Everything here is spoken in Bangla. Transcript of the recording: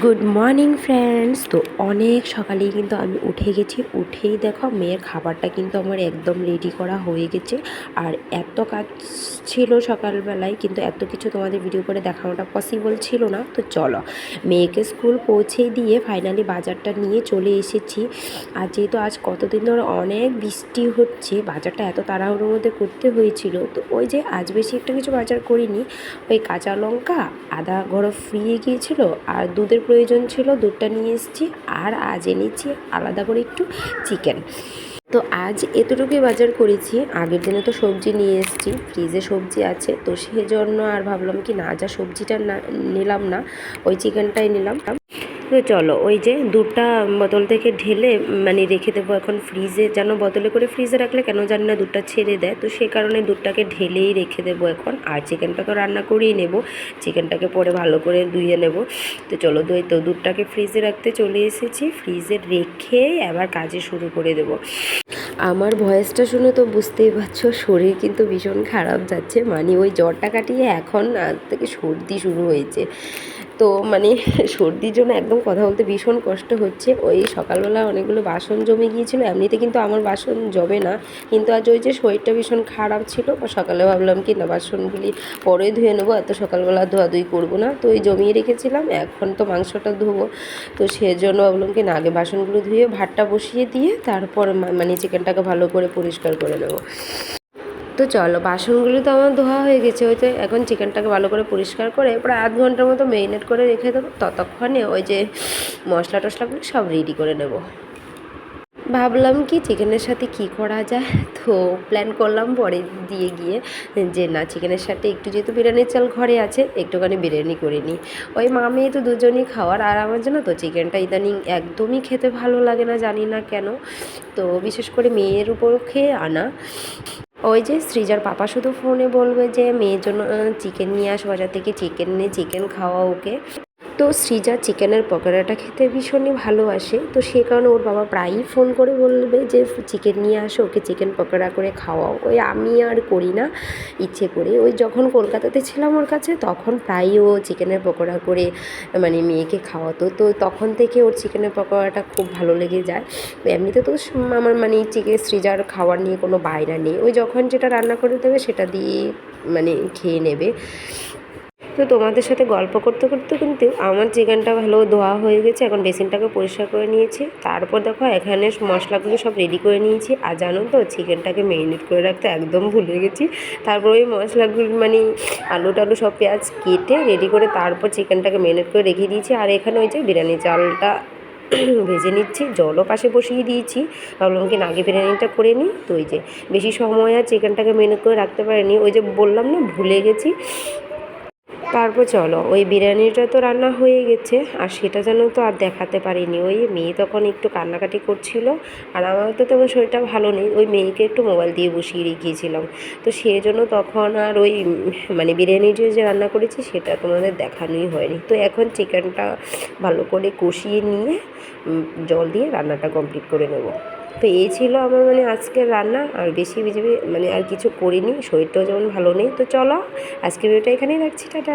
Good morning friends. তো অনেক সকালেই কিন্তু আমি উঠে গেছি। উঠেই দেখো মেয়ের খাবারটা কিন্তু আমার একদম রেডি করা হয়ে গেছে। আর এত কাজ ছিল সকালবেলায়, কিন্তু এত কিছু তোমাদের ভিডিও করে দেখানোটা পসিবল ছিল না। তো চলো, মেয়েকে স্কুল পৌঁছে দিয়ে ফাইনালি বাজারটা নিয়ে চলে এসেছি। আর যেহেতু আজ কতদিন ধরে অনেক বৃষ্টি হচ্ছে, বাজারটা এত তাড়াহুড়োর মধ্যে করতে হয়েছিল। তো ওই যে আজ বেশি একটা কিছু বাজার করিনি, ওই কাঁচা লঙ্কা, আদা ঘরে ফুরিয়ে গিয়েছিল, আর দুধের প্রয়োজন ছিল, দুধটা নিয়ে এসেছি। আর আজ এনেছি আলাদা করে একটু চিকেন। তো আজ এতটুকুই বাজার করেছি। আগের দিনে তো সবজি নিয়ে এসেছি, ফ্রিজে সবজি আছে, তো সেই জন্য আর ভাবলাম কি না, যা সবজিটা না নিলাম না, ওই চিকেনটাই নিলাম। তো চলো, ওই যে দুধটা বোতল থেকে ঢেলে রেখে দেবো এখন ফ্রিজে, যেন বোতলে করে ফ্রিজে রাখলে কেন জানি না দুধটা ছেড়ে দেয়, তো সেই কারণে দুধটাকে ঢেলেই রেখে দেবো এখন। আর চিকেনটা তো রান্না করেই নেব, চিকেনটাকে পরে ভালো করে ধুয়ে নেব। তো চলো, দুধটাকে ফ্রিজে রাখতে চলে এসেছি। ফ্রিজে রেখে আবার কাজে শুরু করে দেবো। আমার ভয়েসটা শুনে তো বুঝতেই পারছো, শরীর কিন্তু ভীষণ খারাপ যাচ্ছে। ওই জ্বরটা কাটিয়ে এখন আজ থেকে সর্দি শুরু হয়েছে। তো সর্দির জন্য একদম কথা বলতে ভীষণ কষ্ট হচ্ছে। ওই সকালবেলা অনেকগুলো বাসন জমে গিয়েছিলো। এমনিতে কিন্তু আমার বাসন জমে না, কিন্তু আজ ওই যে শরীরটা ভীষণ খারাপ ছিল, সকালে ভাবলাম কি না, বাসনগুলি পরে ধুয়ে নেবো, এত সকালবেলা ধোয়াধুয়ি করবো না। তো ওই জমিয়ে রেখেছিলাম, এখন তো মাংসটা ধোবো, তো সেজন্য ভাবলাম কি না, আগে বাসনগুলো ধুয়ে ভাতটা বসিয়ে দিয়ে তারপর চিকেনটাকে ভালো করে পরিষ্কার করে নেবো। তো চলো, বাসনগুলো তো আমার ধোয়া হয়ে গেছে। ওই তো এখন চিকেনটাকে ভালো করে পরিষ্কার করে প্রায় আধ ঘন্টার মতো মেরিনেট করে রেখে দেবো। ততক্ষণে ওই যে মশলা টশলাগুলো সব রেডি করে নেব। ভাবলাম কি চিকেনের সাথে কি করা যায়, তো প্ল্যান করলাম পরে দিয়ে গিয়ে যে না, চিকেনের সাথে একটু যেহেতু বিরিয়ানির চাল ঘরে আছে, একটুখানি বিরিয়ানি করে নিই। ওই মা মেয়ে তো দুজনই খাওয়ার, আর আমার জন্য তো চিকেনটা ইদানিং একদমই খেতে ভালো লাগে না, জানি না কেন। তো বিশেষ করে মেয়ের উপর খেয়ে আনা। ওই যে সৃজার পাপা শুধু ফোনে বলবে যে মেয়ের জন্য চিকেন নিয়ে আস বাজার থেকে, চিকেন নিয়ে চিকেন খাওয়া ওকে। তো সৃজা চিকেনের পকোড়াটা খেতে ভীষণই ভালোবাসে, তো সে কারণে ওর বাবা প্রায়ই ফোন করে বলবে যে চিকেন নিয়ে আসো, ওকে চিকেন পকোড়া করে খাওয়াও। ওই আমি আর করি না ইচ্ছে করে। ওই যখন কলকাতাতে ছিলাম ওর কাছে, তখন প্রায়ই ও চিকেনের পকোড়া করে মেয়েকে খাওয়াতো। তো তখন থেকে ওর চিকেনের পকোড়াটা খুব ভালো লেগে যায়। এমনিতে তো আমার চিকেন সৃজার খাওয়ার নিয়ে কোনো বায়না নেই, ওই যখন যেটা রান্না করে দেবে সেটা দিয়ে খেয়ে নেবে। তো তোমাদের সাথে গল্প করতে করতে কিন্তু আমার চিকেনটা ভালো ধোয়া হয়ে গেছে। এখন বেসিনটাকে পরিষ্কার করে নিয়েছি। তারপর দেখো এখানে মশলাগুলো সব রেডি করে নিয়েছি। আর জানো তো, চিকেনটাকে ম্যারিনেট করে রাখতে একদম ভুলে গেছি। তারপর ওই মশলাগুলো আলু টালু সব পেঁয়াজ কেটে রেডি করে তারপর চিকেনটাকে ম্যারিনেট করে রেখে দিয়েছি। আর এখানে ওই যে বিরিয়ানি চালটা ভেজে নিচ্ছি, জলও পাশে বসিয়ে দিয়েছি। ভাবলাম কি না, আগে বিরিয়ানিটা করে নিই। তো ওই যে বেশি সময় আর চিকেনটাকে ম্যারিনেট করে রাখতে পারিনি, ওই যে বললাম না, ভুলে গেছি। তারপর চলো, ওই বিরিয়ানিটা তো রান্না হয়ে গেছে, আর সেটা যেন তো আর দেখাতে পারিনি। ওই মেয়ে তখন একটু কান্নাকাটি করছিল, আর আমার তো তেমন শরীরটা ভালো নেই, ওই মেয়েকে একটু মোবাইল দিয়ে বসিয়ে রেখেছিলাম। তো সেই জন্য তখন আর ওই বিরিয়ানিটা যে রান্না করেছি সেটা তোমাদের দেখানোই হয়নি। তো এখন চিকেনটা ভালো করে কষিয়ে নিয়ে জল দিয়ে রান্নাটা কমপ্লিট করে নেব। তো এই ছিল আমার আজকের রান্না। আর বেশি আর কিছু করিনি, শরীরটাও যেমন ভালো নেই। তো চলো, আজকে ভিডিওটা এখানেই রাখছি, টাটা।